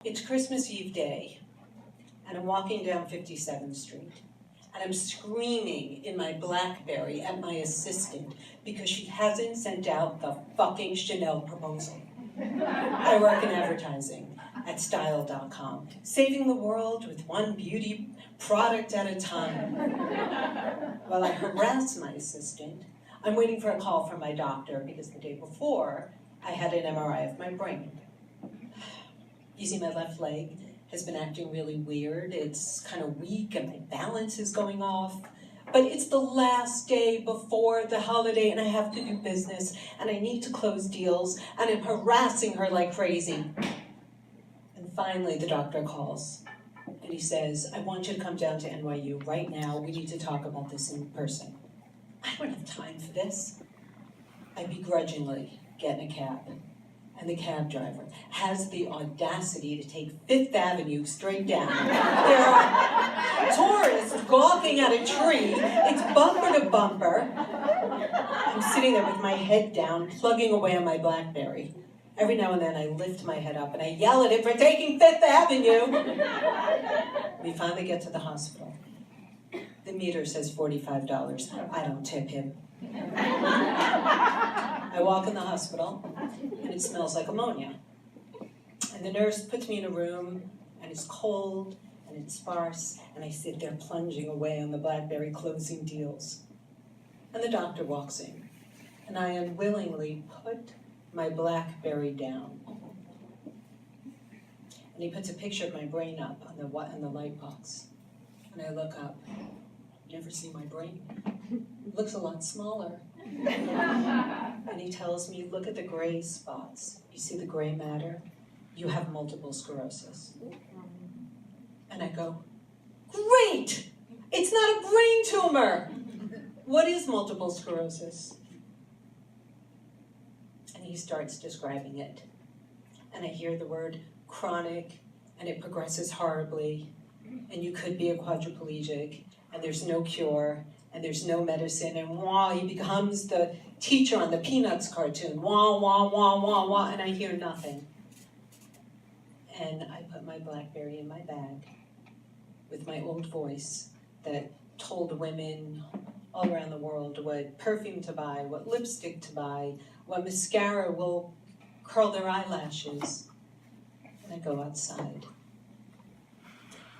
It's Christmas Eve day, and I'm walking down 57th Street, and I'm screaming in my BlackBerry at my assistant because she hasn't sent out the fucking Chanel proposal. I work in advertising at style.com, saving the world with one beauty product at a time. While I harass my assistant, I'm waiting for a call from my doctor because the day before, I had an MRI of my brain. You see, my left leg has been acting really weird. It's kind of weak and my balance is going off. But it's the last day before the holiday and I have to do business and I need to close deals and I'm harassing her like crazy. And finally the doctor calls and he says, I want you to come down to NYU right now. We need to talk about this in person. I don't have time for this. I begrudgingly get in a cab. And the cab driver has the audacity to take Fifth Avenue straight down. There are tourists gawking at a tree. It's bumper to bumper. I'm sitting there with my head down, plugging away on my BlackBerry. Every now and then I lift my head up and I yell at him for taking Fifth Avenue. We finally get to the hospital. The meter says $45. I don't tip him. I walk in the hospital, and it smells like ammonia. And the nurse puts me in a room, and it's cold, and it's sparse, and I sit there plunging away on the BlackBerry closing deals. And the doctor walks in, and I unwillingly put my BlackBerry down. And he puts a picture of my brain up on the light box. And I look up. Never see my brain. It looks a lot smaller. And he tells me, look at the gray spots. You see the gray matter? You have multiple sclerosis. And I go, great! It's not a brain tumor! What is multiple sclerosis? And he starts describing it. And I hear the word chronic, and it progresses horribly, and you could be a quadriplegic, and there's no cure, and there's no medicine, and wah, he becomes the teacher on the Peanuts cartoon, wah, wah, wah, wah, wah, and I hear nothing. And I put my BlackBerry in my bag with my old voice that told women all around the world what perfume to buy, what lipstick to buy, what mascara will curl their eyelashes. And I go outside.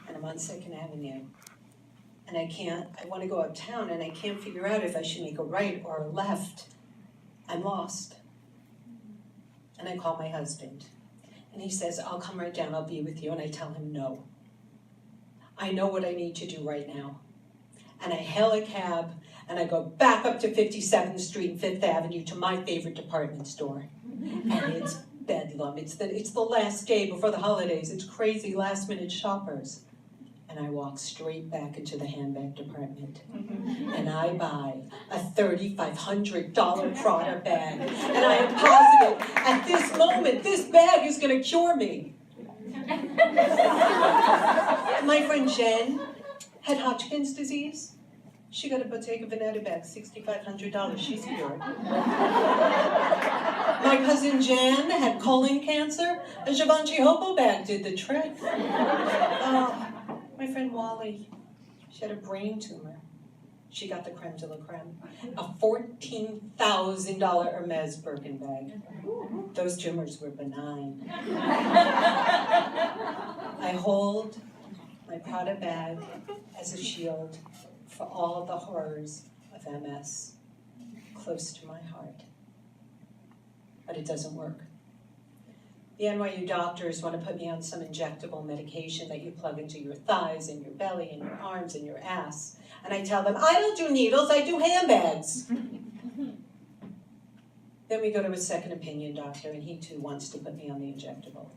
And I'm on 2nd Avenue. And I want to go uptown and I can't figure out if I should make a right or a left. I'm lost. And I call my husband. And he says, I'll come right down, I'll be with you. And I tell him no. I know what I need to do right now. And I hail a cab and I go back up to 57th Street and 5th Avenue to my favorite department store. And it's bedlam. It's the last day before the holidays. It's crazy last-minute shoppers. And I walk straight back into the handbag department. And I buy a $3,500 Prada bag. And I am positive, at this moment, this bag is going to cure me. My friend Jen had Hodgkin's disease. She got a Bottega Veneta bag, $6,500. She's cured. My cousin Jan had colon cancer. A Givenchy Hobo bag did the trick. My friend Wally, she had a brain tumor. She got the creme de la creme. A $14,000 Hermes Birkin bag. Those tumors were benign. I hold my Prada bag as a shield for all of the horrors of MS close to my heart. But it doesn't work. The NYU doctors want to put me on some injectable medication that you plug into your thighs and your belly and your arms and your ass. And I tell them, I don't do needles, I do handbags. Then we go to a second opinion doctor and he too wants to put me on the injectable.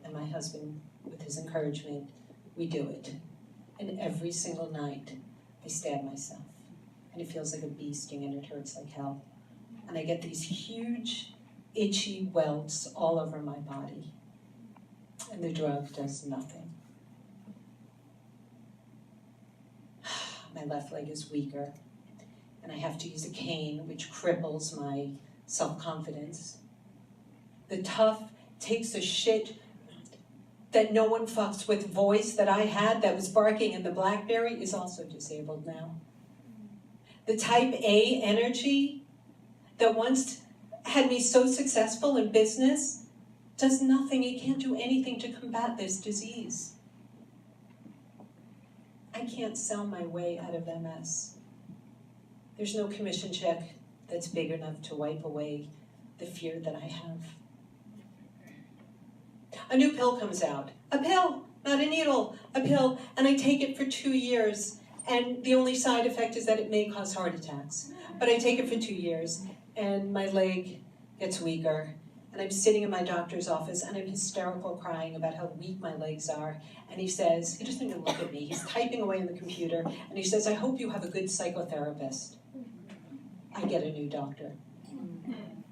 And my husband, with his encouragement, we do it. And every single night, I stab myself. And it feels like a bee sting and it hurts like hell. And I get these huge, itchy welts all over my body. And the drug does nothing. My left leg is weaker. And I have to use a cane, which cripples my self-confidence. The tough takes a shit that no one fucks with voice that I had that was barking in the BlackBerry is also disabled now. The type A energy that once had me so successful in business does nothing. It can't do anything to combat this disease. I can't sell my way out of MS. There's no commission check that's big enough to wipe away the fear that I have. A new pill comes out. A pill, not a needle, a pill, and I take it for 2 years, and the only side effect is that it may cause heart attacks. But I take it for 2 years, and my leg gets weaker, and I'm sitting in my doctor's office, and I'm hysterical crying about how weak my legs are, and he says, he doesn't even look at me, he's typing away on the computer, and he says, I hope you have a good psychotherapist. I get a new doctor.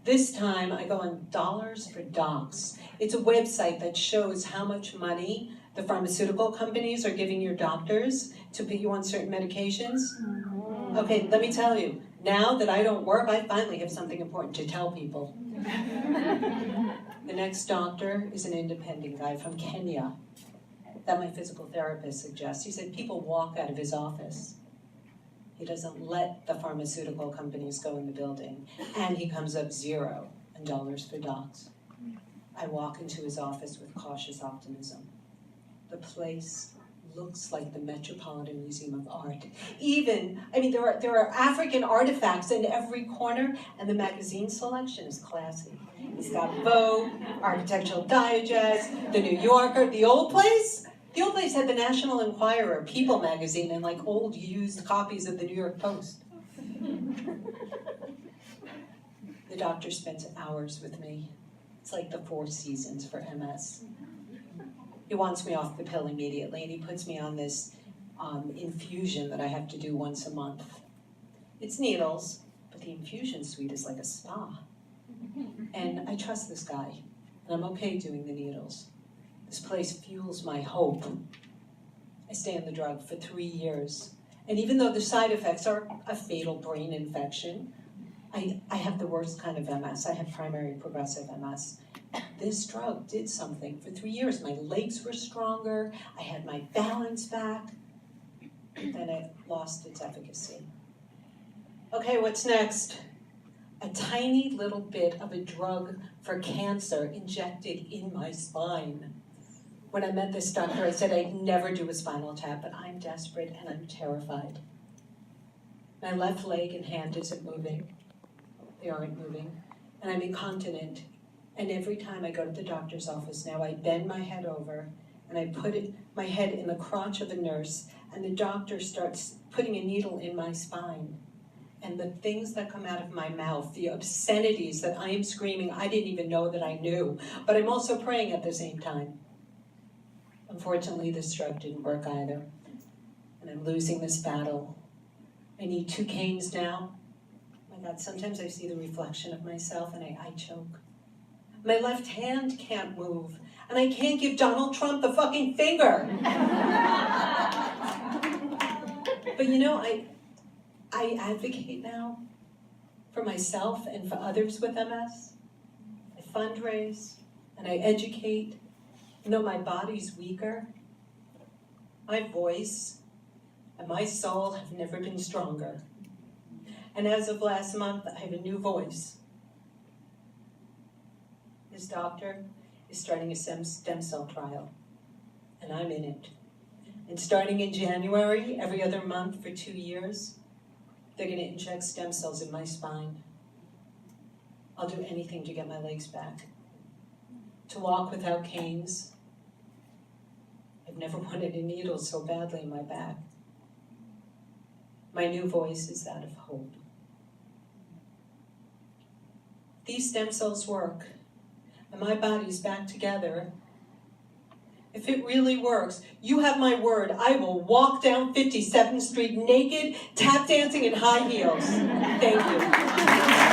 This time I go on Dollars for Docs. It's a website that shows how much money the pharmaceutical companies are giving your doctors to put you on certain medications. Okay, let me tell you, now that I don't work, I finally have something important to tell people. The next doctor is an independent guy from Kenya that my physical therapist suggests. He said people walk out of his office. He doesn't let the pharmaceutical companies go in the building. And he comes up zero on Dollars for Docs. I walk into his office with cautious optimism. The place looks like the Metropolitan Museum of Art. There are African artifacts in every corner, and the magazine selection is classy. He's got Vogue, Architectural Digest, The New Yorker, The old place had the National Enquirer, People magazine, and like old used copies of the New York Post. The doctor spends hours with me. It's like the 4 seasons for MS. He wants me off the pill immediately, and he puts me on this infusion that I have to do once a month. It's needles, but the infusion suite is like a spa. And I trust this guy, and I'm okay doing the needles. This place fuels my hope. I stay on the drug for 3 years. And even though the side effects are a fatal brain infection, I have the worst kind of MS. I have primary progressive MS. This drug did something. For 3 years, my legs were stronger. I had my balance back. Then it lost its efficacy. Okay, what's next? A tiny little bit of a drug for cancer injected in my spine. When I met this doctor, I said I'd never do a spinal tap, but I'm desperate and I'm terrified. My left leg and hand isn't moving. They aren't moving. And I'm incontinent. And every time I go to the doctor's office now, I bend my head over and I put my head in the crotch of a nurse, and the doctor starts putting a needle in my spine. And the things that come out of my mouth, the obscenities that I am screaming, I didn't even know that I knew. But I'm also praying at the same time. Unfortunately, this drug didn't work either. And I'm losing this battle. I need 2 canes now. Oh my God, sometimes I see the reflection of myself and I choke. My left hand can't move. And I can't give Donald Trump the fucking finger. But you know, I advocate now for myself and for others with MS. I fundraise and I educate. You know, my body's weaker. My voice and my soul have never been stronger. And as of last month, I have a new voice. This doctor is starting a stem cell trial, and I'm in it. And starting in January, every other month for 2 years, they're going to inject stem cells in my spine. I'll do anything to get my legs back. To walk without canes. I've never wanted a needle so badly in my back. My new voice is that of hope. These stem cells work, and my body's back together. If it really works, you have my word, I will walk down 57th Street naked, tap dancing in high heels. Thank you.